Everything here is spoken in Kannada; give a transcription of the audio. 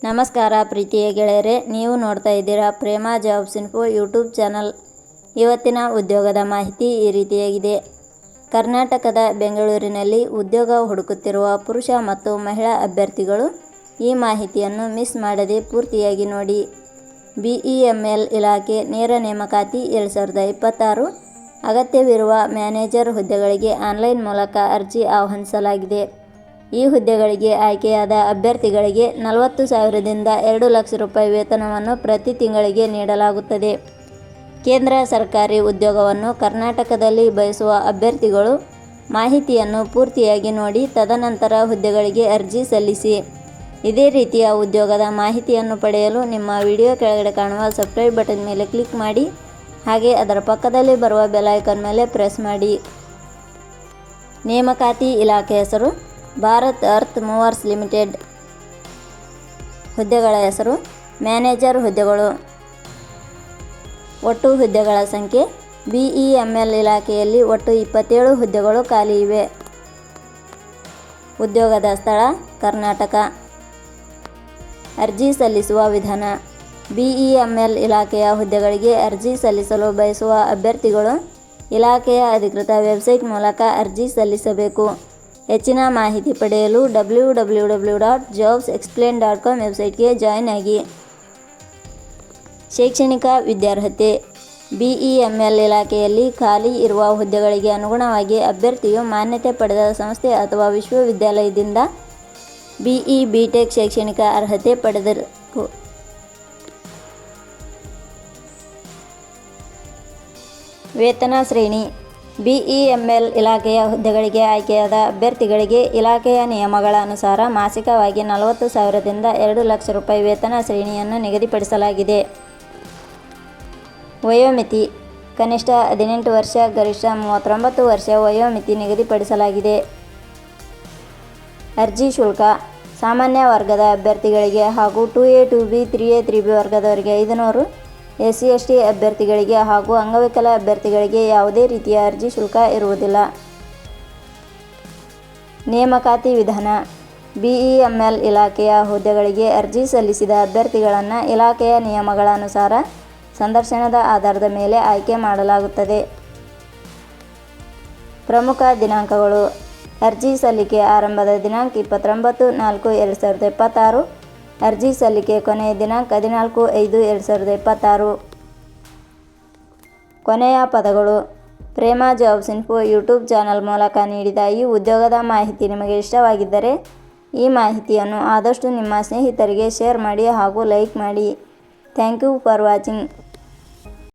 ನಮಸ್ಕಾರ ಪ್ರೀತಿಯ ಗೆಳೆಯರೆ, ನೀವು ನೋಡ್ತಾ ಇದ್ದೀರಾ Prema jobs info YouTube channel. ಇವತ್ತಿನ ಉದ್ಯೋಗದ ಮಾಹಿತಿ ಈ ರೀತಿಯಾಗಿದೆ. ಕರ್ನಾಟಕದ ಬೆಂಗಳೂರಿನಲ್ಲಿ ಉದ್ಯೋಗ ಹುಡುಕುತ್ತಿರುವ ಪುರುಷ ಮತ್ತು ಮಹಿಳಾ ಅಭ್ಯರ್ಥಿಗಳು ಈ ಮಾಹಿತಿಯನ್ನು ಮಿಸ್ ಮಾಡದೆ ಪೂರ್ತಿಯಾಗಿ ನೋಡಿ. BEML ಇಲಾಖೆ ನೇರ ನೇಮಕಾತಿ 2026 ಅಗತ್ಯವಿರುವ ಮ್ಯಾನೇಜರ್ ಹುದ್ದೆಗಳಿಗೆ ಆನ್ಲೈನ್ ಮೂಲಕ ಅರ್ಜಿ ಆಹ್ವಾನಿಸಲಾಗಿದೆ. ಈ ಹುದ್ದೆಗಳಿಗೆ ಆಯ್ಕೆಯಾದ ಅಭ್ಯರ್ಥಿಗಳಿಗೆ 40,000ದಿಂದ 2 ಲಕ್ಷ ರೂಪಾಯಿ ವೇತನವನ್ನು ಪ್ರತಿ ತಿಂಗಳಿಗೆ ನೀಡಲಾಗುತ್ತದೆ. ಕೇಂದ್ರ ಸರ್ಕಾರಿ ಉದ್ಯೋಗವನ್ನು ಕರ್ನಾಟಕದಲ್ಲಿ ಬಯಸುವ ಅಭ್ಯರ್ಥಿಗಳು ಮಾಹಿತಿಯನ್ನು ಪೂರ್ತಿಯಾಗಿ ನೋಡಿ ತದನಂತರ ಹುದ್ದೆಗಳಿಗೆ ಅರ್ಜಿ ಸಲ್ಲಿಸಿ. ಇದೇ ರೀತಿಯ ಉದ್ಯೋಗದ ಮಾಹಿತಿಯನ್ನು ಪಡೆಯಲು ನಿಮ್ಮ ವಿಡಿಯೋ ಕೆಳಗಡೆ ಕಾಣುವ ಸಬ್ಸ್ಕ್ರೈಬ್ ಬಟನ್ ಮೇಲೆ ಕ್ಲಿಕ್ ಮಾಡಿ, ಹಾಗೆ ಅದರ ಪಕ್ಕದಲ್ಲಿ ಬರುವ ಬೆಲ್ ಐಕಾನ್ ಮೇಲೆ ಪ್ರೆಸ್ ಮಾಡಿ. ನೇಮಕಾತಿ ಇಲಾಖೆ ಹೆಸರು ಭಾರತ್ ಅರ್ತ್ ಮೂವರ್ಸ್ ಲಿಮಿಟೆಡ್. ಹುದ್ದೆಗಳ ಹೆಸರು ಮ್ಯಾನೇಜರ್ ಹುದ್ದೆಗಳು. ಒಟ್ಟು ಹುದ್ದೆಗಳ ಸಂಖ್ಯೆ BEML ಇಲಾಖೆಯಲ್ಲಿ ಒಟ್ಟು 27 ಹುದ್ದೆಗಳು ಖಾಲಿ ಇವೆ. ಉದ್ಯೋಗದ ಸ್ಥಳ ಕರ್ನಾಟಕ. ಅರ್ಜಿ ಸಲ್ಲಿಸುವ ವಿಧಾನ. BEML ಇಲಾಖೆಯ ಹುದ್ದೆಗಳಿಗೆ ಅರ್ಜಿ ಸಲ್ಲಿಸಲು ಬಯಸುವ ಅಭ್ಯರ್ಥಿಗಳು ಇಲಾಖೆಯ ಅಧಿಕೃತ ವೆಬ್ಸೈಟ್ ಮೂಲಕ ಅರ್ಜಿ ಸಲ್ಲಿಸಬೇಕು. ಹೆಚ್ಚಿನ ಮಾಹಿತಿ ಪಡೆಯಲು www.jobsexplain.com ವೆಬ್ಸೈಟ್ಗೆ ಜಾಯಿನ್ ಆಗಿ. ಶೈಕ್ಷಣಿಕ ವಿದ್ಯಾರ್ಹತೆ. BEML ಇಲಾಖೆಯಲ್ಲಿ ಖಾಲಿ ಇರುವ ಹುದ್ದೆಗಳಿಗೆ ಅನುಗುಣವಾಗಿ ಅಭ್ಯರ್ಥಿಯು ಮಾನ್ಯತೆ ಪಡೆದ ಸಂಸ್ಥೆ ಅಥವಾ ವಿಶ್ವವಿದ್ಯಾಲಯದಿಂದ BE BTech ಶೈಕ್ಷಣಿಕ ಅರ್ಹತೆ ಪಡೆದಿರಬೇಕು. ವೇತನ ಶ್ರೇಣಿ. BEML ಇಲಾಖೆಯ ಹುದ್ದೆಗಳಿಗೆ ಆಯ್ಕೆಯಾದ ಅಭ್ಯರ್ಥಿಗಳಿಗೆ ಇಲಾಖೆಯ ನಿಯಮಗಳ ಅನುಸಾರ ಮಾಸಿಕವಾಗಿ 40,000ದಿಂದ 2 ಲಕ್ಷ ರೂಪಾಯಿ ವೇತನ ಶ್ರೇಣಿಯನ್ನು ನಿಗದಿಪಡಿಸಲಾಗಿದೆ. ವಯೋಮಿತಿ. ಕನಿಷ್ಠ 18 ವರ್ಷ, ಗರಿಷ್ಠ 39 ವರ್ಷ ವಯೋಮಿತಿ ನಿಗದಿಪಡಿಸಲಾಗಿದೆ. ಅರ್ಜಿ ಶುಲ್ಕ. ಸಾಮಾನ್ಯ ವರ್ಗದ ಅಭ್ಯರ್ಥಿಗಳಿಗೆ ಹಾಗೂ 2A 2B 3A 3B ವರ್ಗದವರಿಗೆ 500, SC ST ಅಭ್ಯರ್ಥಿಗಳಿಗೆ ಹಾಗೂ ಅಂಗವಿಕಲ ಅಭ್ಯರ್ಥಿಗಳಿಗೆ ಯಾವುದೇ ರೀತಿಯ ಅರ್ಜಿ ಶುಲ್ಕ ಇರುವುದಿಲ್ಲ. ನೇಮಕಾತಿ ವಿಧಾನ. BEML ಇಲಾಖೆಯ ಹುದ್ದೆಗಳಿಗೆ ಅರ್ಜಿ ಸಲ್ಲಿಸಿದ ಅಭ್ಯರ್ಥಿಗಳನ್ನು ಇಲಾಖೆಯ ನಿಯಮಗಳ ಅನುಸಾರ ಸಂದರ್ಶನದ ಆಧಾರದ ಮೇಲೆ ಆಯ್ಕೆ ಮಾಡಲಾಗುತ್ತದೆ. ಪ್ರಮುಖ ದಿನಾಂಕಗಳು. ಅರ್ಜಿ ಸಲ್ಲಿಕೆ ಆರಂಭದ ದಿನಾಂಕ 29/4/2026. ಅರ್ಜಿ ಸಲ್ಲಿಕೆ ಕೊನೆಯ ದಿನಾಂಕ 14/5/2026. ಕೊನೆಯ ಪದಗಳು. Prema jobs info YouTube channel ಮೂಲಕ ನೀಡಿದ ಈ ಉದ್ಯೋಗದ ಮಾಹಿತಿ ನಿಮಗೆ ಇಷ್ಟವಾಗಿದ್ದರೆ ಈ ಮಾಹಿತಿಯನ್ನು ಆದಷ್ಟು ನಿಮ್ಮ ಸ್ನೇಹಿತರಿಗೆ ಶೇರ್ ಮಾಡಿ ಹಾಗೂ ಲೈಕ್ ಮಾಡಿ. Thank you for watching.